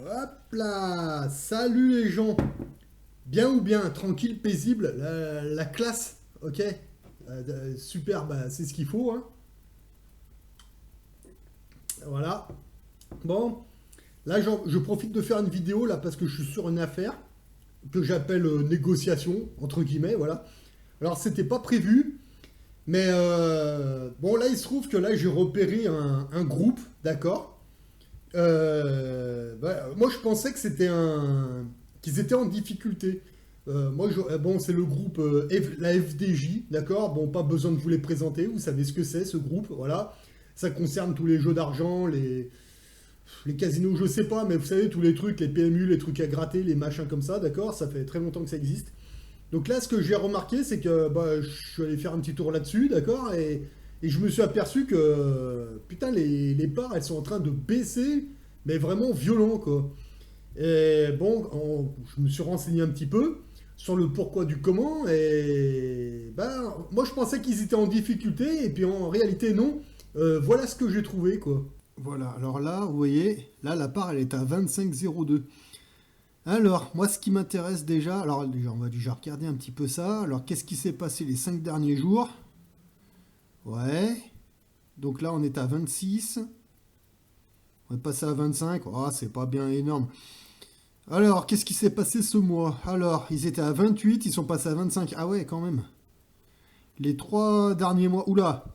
Hop là! Salut les gens! Bien ou bien, tranquille, paisible, la classe, ok? Super, bah, c'est ce qu'il faut, hein. Voilà. Bon, là je profite de faire une vidéo là parce que je suis sur une affaire que j'appelle négociation, entre guillemets, voilà. Alors c'était pas prévu, mais bon là il se trouve que là j'ai repéré un groupe, d'accord? Moi, je pensais que qu'ils étaient en difficulté. Bon, c'est le groupe la FDJ, d'accord? Bon, pas besoin de vous les présenter. Vous savez ce que c'est, ce groupe, voilà. Ça concerne tous les jeux d'argent, les casinos, je sais pas, mais vous savez, tous les trucs, les PMU, les trucs à gratter, les machins comme ça, d'accord? Ça fait très longtemps que ça existe. Donc là, ce que j'ai remarqué, c'est que bah, je suis allé faire un petit tour là-dessus, d'accord? Et je me suis aperçu que, putain, les parts, elles sont en train de baisser, mais vraiment violent, quoi. Et bon, je me suis renseigné un petit peu sur le pourquoi du comment, et ben, moi, je pensais qu'ils étaient en difficulté, et puis en réalité, non. Voilà ce que j'ai trouvé, quoi. Voilà, alors là, vous voyez, là, la part, elle est à 25,02. Alors, moi, ce qui m'intéresse déjà, alors déjà, on va déjà regarder un petit peu ça. Alors, qu'est-ce qui s'est passé les 5 derniers jours? Ouais. Donc là, on est à 26. On est passé à 25. Oh, c'est pas bien énorme. Alors, qu'est-ce qui s'est passé ce mois? Alors, ils étaient à 28, ils sont passés à 25. Ah ouais, quand même. Les 3 derniers mois. Oula,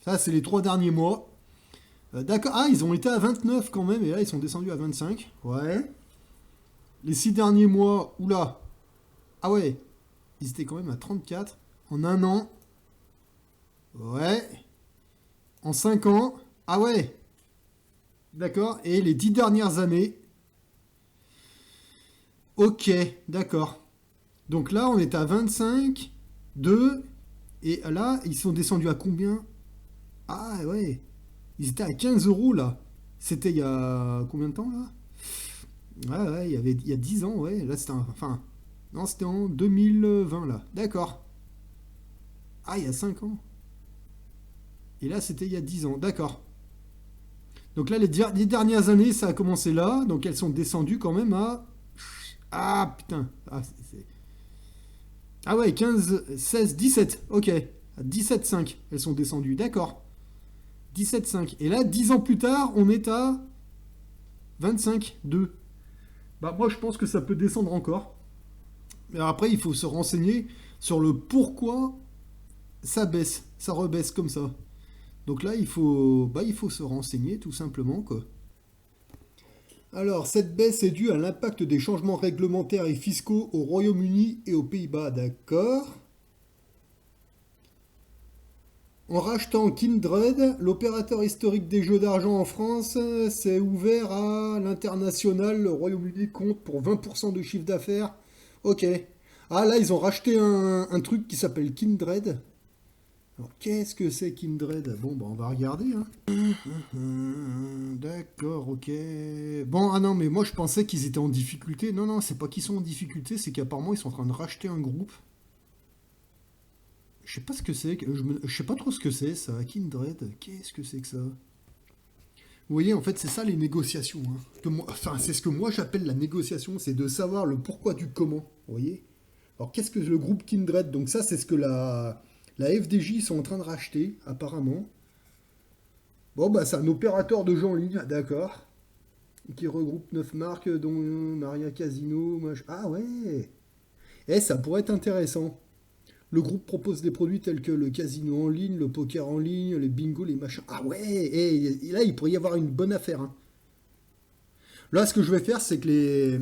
ça, c'est les 3 derniers mois. D'accord. Ah, ils ont été à 29 quand même, et là, ils sont descendus à 25. Ouais. Les 6 derniers mois. Oula. Ah ouais, ils étaient quand même à 34 en un an. Ouais. En 5 ans. Ah ouais. D'accord. Et les 10 dernières années. Ok, d'accord. Donc là, on est à 25, 2. Et là, ils sont descendus à combien? Ah ouais. Ils étaient à 15 euros là. C'était il y a combien de temps là? Ouais, ouais, il y a 10 ans, ouais. Là, c'était enfin. Non, c'était en 2020 là. D'accord. Ah, il y a 5 ans. Et là, c'était il y a 10 ans. D'accord. Donc là, les dernières années, ça a commencé là. Donc elles sont descendues quand même à... Ah, putain. Ah ouais, 15, 16, 17. Ok. À 17,5, elles sont descendues. D'accord. 17,5. Et là, 10 ans plus tard, on est à 25,2. Bah moi, je pense que ça peut descendre encore. Mais après, il faut se renseigner sur le pourquoi ça baisse. Ça rebaisse comme ça. Donc là, il faut se renseigner tout simplement, quoi. Alors, cette baisse est due à l'impact des changements réglementaires et fiscaux au Royaume-Uni et aux Pays-Bas, d'accord? En rachetant Kindred, l'opérateur historique des jeux d'argent en France s'est ouvert à l'international. Le Royaume-Uni compte pour 20% de chiffre d'affaires. Ok. Ah là, ils ont racheté un truc qui s'appelle Kindred. Alors, qu'est-ce que c'est Kindred? Bon, bah, on va regarder, hein. D'accord, ok. Bon, ah non, mais moi je pensais qu'ils étaient en difficulté. Non, non, c'est pas qu'ils sont en difficulté, c'est qu'apparemment ils sont en train de racheter un groupe. Je sais pas ce que c'est, je sais pas trop ce que c'est ça, Kindred. Qu'est-ce que c'est que ça? Vous voyez, en fait, c'est ça les négociations, hein. Enfin, c'est ce que moi j'appelle la négociation, c'est de savoir le pourquoi du comment. Vous voyez? Alors, qu'est-ce que le groupe Kindred? Donc, ça, c'est ce que la FDJ sont en train de racheter, apparemment. Bon, bah, c'est un opérateur de jeux en ligne, d'accord. Qui regroupe 9 marques, dont Maria Casino. Ah ouais. Eh, ça pourrait être intéressant. Le groupe propose des produits tels que le casino en ligne, le poker en ligne, les bingos, les machins. Ah ouais. Et là, il pourrait y avoir une bonne affaire, hein. Là, ce que je vais faire, c'est que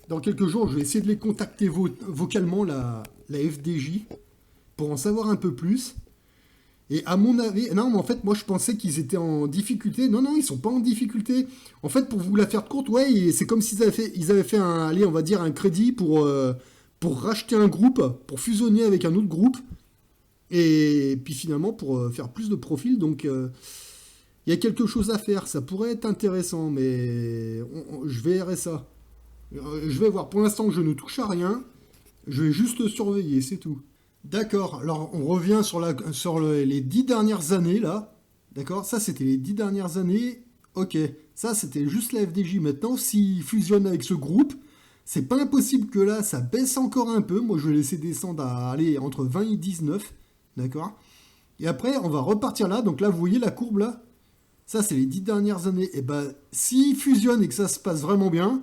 dans quelques jours, je vais essayer de les contacter vocalement, la FDJ, pour en savoir un peu plus. Et à mon avis, non, mais en fait, moi je pensais qu'ils étaient en difficulté. Non, non, ils sont pas en difficulté. En fait, pour vous la faire courte, ouais, c'est comme s'ils ils avaient fait allez, on va dire un crédit pour racheter un groupe, pour fusionner avec un autre groupe, et puis finalement pour faire plus de profil. Donc, il y a quelque chose à faire. Ça pourrait être intéressant, mais je verrai ça. Je vais voir. Pour l'instant, je ne touche à rien. Je vais juste surveiller, c'est tout. D'accord, alors on revient sur les 10 dernières années, là. D'accord, ça c'était les 10 dernières années. Ok, ça c'était juste la FDJ. Maintenant, s'ils fusionnent avec ce groupe, c'est pas impossible que là, ça baisse encore un peu. Moi, je vais laisser descendre à aller entre 20 et 19. D'accord? Et après, on va repartir là. Donc là, vous voyez la courbe là? Ça, c'est les 10 dernières années. Et ben, s'ils fusionnent et que ça se passe vraiment bien,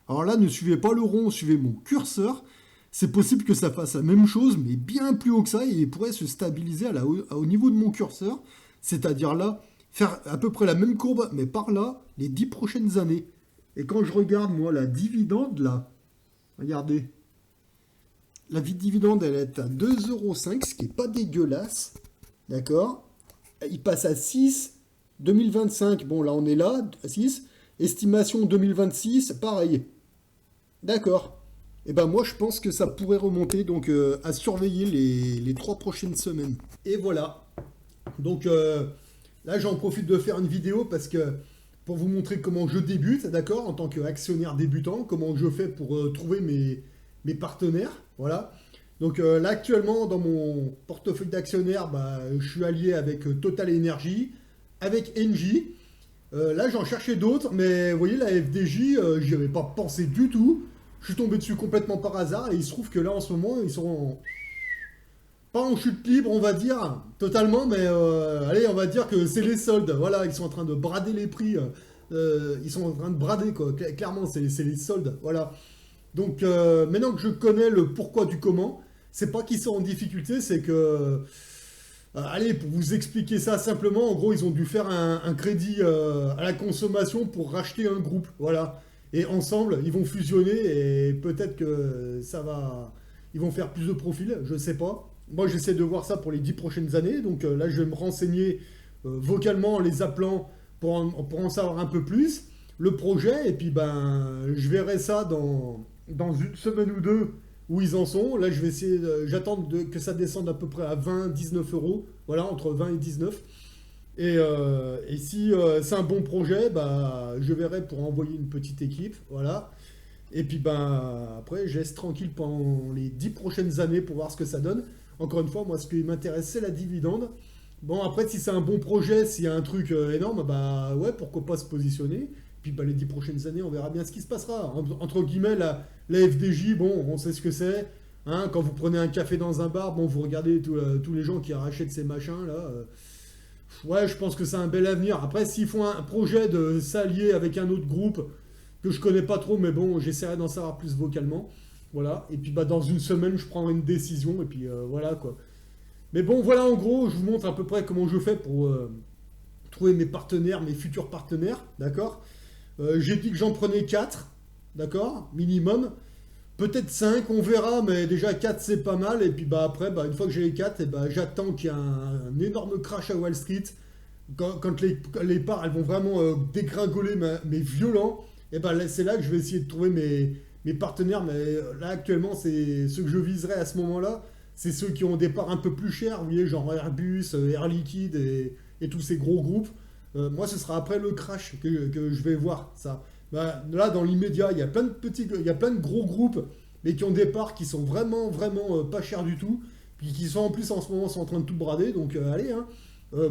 alors là, ne suivez pas le rond, suivez mon curseur. C'est possible que ça fasse la même chose, mais bien plus haut que ça, et il pourrait se stabiliser au niveau de mon curseur. C'est-à-dire là, faire à peu près la même courbe, mais par là, les 10 prochaines années. Et quand je regarde, moi, la dividende, là, regardez, la dividende, elle est à 2,5 €, ce qui n'est pas dégueulasse. D'accord? Il passe à 6, 2025, bon là on est là, à 6. Estimation 2026, pareil. D'accord. Et ben moi je pense que ça pourrait remonter, donc à surveiller les 3 prochaines semaines. Et voilà. Donc là j'en profite de faire une vidéo parce que pour vous montrer comment je débute, d'accord, en tant qu'actionnaire débutant, comment je fais pour trouver mes partenaires, voilà. Donc là actuellement dans mon portefeuille d'actionnaires, bah, je suis allié avec Total Energy, avec Engie. Là j'en cherchais d'autres, mais vous voyez la FDJ, j'y avais pas pensé du tout. Je suis tombé dessus complètement par hasard et il se trouve que là en ce moment ils sont pas en chute libre on va dire, totalement, mais allez on va dire que c'est les soldes, voilà, ils sont en train de brader les prix, ils sont en train de brader quoi, clairement c'est les soldes, voilà. Donc maintenant que je connais le pourquoi du comment, c'est pas qu'ils sont en difficulté, c'est que allez, pour vous expliquer ça simplement, en gros, ils ont dû faire un crédit à la consommation pour racheter un groupe. Voilà. Et ensemble, ils vont fusionner et peut-être que ça va. Ils vont faire plus de profils, je sais pas. Moi, j'essaie de voir ça pour les 10 prochaines années. Donc là, je vais me renseigner vocalement en les appelant pour en savoir un peu plus. Le projet, et puis ben, je verrai ça dans une semaine ou deux où ils en sont. Là, je vais essayer, j'attends que ça descende à peu près à 20, 19 euros. Voilà, entre 20 et 19. Et si c'est un bon projet, bah, je verrai pour envoyer une petite équipe. Voilà. Et puis, ben, après, je laisse tranquille pendant les 10 prochaines années pour voir ce que ça donne. Encore une fois, moi, ce qui m'intéresse, c'est la dividende. Bon, après, si c'est un bon projet, s'il y a un truc énorme, bah ouais, pourquoi pas se positionner. Puis bah, les 10 prochaines années, on verra bien ce qui se passera. Entre guillemets, la FDJ, bon, on sait ce que c'est. Hein, quand vous prenez un café dans un bar, bon, vous regardez tous les gens qui rachètent ces machins, là. Ouais, je pense que c'est un bel avenir. Après, s'ils font un projet de s'allier avec un autre groupe que je connais pas trop, mais bon, j'essaierai d'en savoir plus vocalement. Voilà. Et puis bah, dans une semaine, je prendrai une décision. Et puis voilà quoi. Mais bon, voilà en gros, je vous montre à peu près comment je fais pour trouver mes partenaires, mes futurs partenaires. D'accord. J'ai dit que j'en prenais 4, d'accord, minimum. Peut-être 5, on verra, mais déjà 4 c'est pas mal. Et puis bah, après, bah, une fois que j'ai les 4, et bah, j'attends qu'il y ait un énorme crash à Wall Street. Quand les parts elles vont vraiment dégringoler, mais violent, et bah, c'est là que je vais essayer de trouver mes partenaires. Mais là actuellement, c'est ceux que je viserai à ce moment-là. C'est ceux qui ont des parts un peu plus chères, vous voyez, genre Airbus, Air Liquide et tous ces gros groupes. Moi, ce sera après le crash que je vais voir ça. Bah, là, dans l'immédiat, il y a plein de il y a plein de gros groupes, mais qui ont des parts qui sont vraiment, vraiment pas chères du tout, puis qui sont en plus en ce moment sont en train de tout brader. Donc, allez, hein.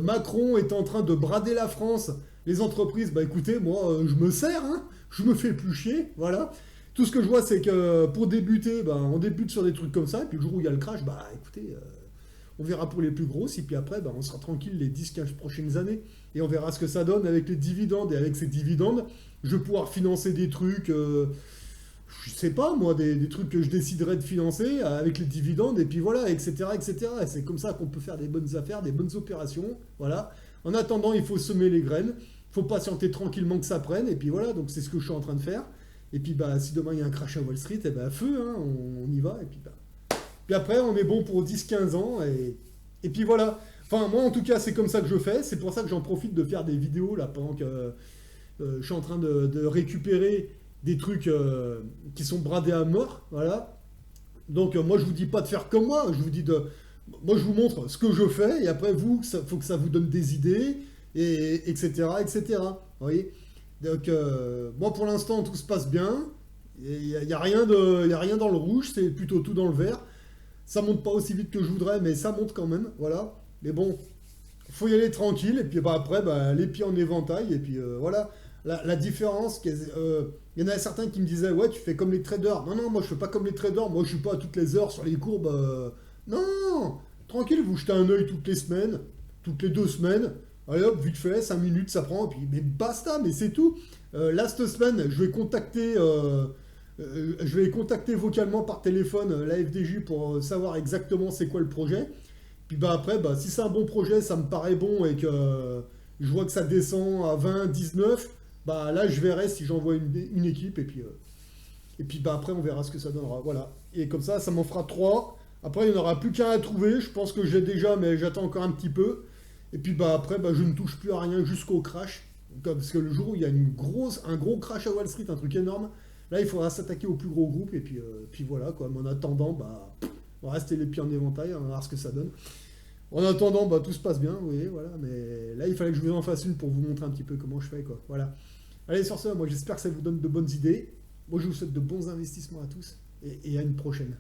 Macron est en train de brader la France. Les entreprises, bah écoutez, moi, je me sers, hein. Je me fais plus chier, voilà. Tout ce que je vois, c'est que pour débuter, bah, on débute sur des trucs comme ça, et puis le jour où il y a le crash, bah écoutez, on verra pour les plus grosses, et puis après, bah, on sera tranquille les 10-15 prochaines années, et on verra ce que ça donne avec les dividendes, et avec ces dividendes, je vais pouvoir financer des trucs, je sais pas moi, des trucs que je déciderai de financer avec les dividendes, et puis voilà, etc., etc. Et c'est comme ça qu'on peut faire des bonnes affaires, des bonnes opérations, voilà. En attendant, il faut semer les graines, il faut patienter tranquillement que ça prenne, et puis voilà, donc c'est ce que je suis en train de faire. Et puis bah, si demain il y a un crash à Wall Street, et bah, feu, hein, on y va, et puis bah, puis après, on est bon pour 10-15 ans. Et puis voilà. Enfin, moi, en tout cas, c'est comme ça que je fais. C'est pour ça que j'en profite de faire des vidéos là pendant que je suis en train de récupérer des trucs qui sont bradés à mort. Voilà. Donc, moi, je vous dis pas de faire comme moi. Je vous dis de. Moi, je vous montre ce que je fais. Et après, vous, il faut que ça vous donne des idées, etc., etc. Vous voyez. Donc, moi, pour l'instant, tout se passe bien. Il n'y a rien y a rien dans le rouge. C'est plutôt tout dans le vert. Ça monte pas aussi vite que je voudrais, mais ça monte quand même, voilà. Mais bon, faut y aller tranquille, et puis bah, après, bah, les pieds en éventail, et puis voilà. La différence, il y en a certains qui me disaient, ouais, tu fais comme les traders. Non, non, moi je fais pas comme les traders, moi je suis pas à toutes les heures sur les courbes. Non, tranquille, vous jetez un œil toutes les semaines, toutes les 2 semaines. Allez hop, vite fait, 5 minutes ça prend, et puis mais basta, mais c'est tout. Là, cette semaine, je vais contacter vocalement par téléphone la FDJ pour savoir exactement c'est quoi le projet. Puis bah après, bah, si c'est un bon projet, ça me paraît bon et que je vois que ça descend à 20, 19, bah là je verrai si j'envoie une équipe et puis bah après on verra ce que ça donnera. Voilà. Et comme ça m'en fera 3. Après il n'y en aura plus qu'un à trouver. Je pense que j'ai déjà, mais j'attends encore un petit peu. Et puis bah après, bah, je ne touche plus à rien jusqu'au crash. Parce que le jour où il y a un gros crash à Wall Street, un truc énorme, là il faudra s'attaquer au plus gros groupe. Et puis voilà quoi. Mais en attendant, bah, on va rester les pieds en éventail, on va voir ce que ça donne. En attendant, bah, tout se passe bien, oui, voilà. Mais là, il fallait que je vous en fasse une pour vous montrer un petit peu comment je fais, quoi. Voilà. Allez, sur ce, moi, j'espère que ça vous donne de bonnes idées. Moi, je vous souhaite de bons investissements à tous et à une prochaine.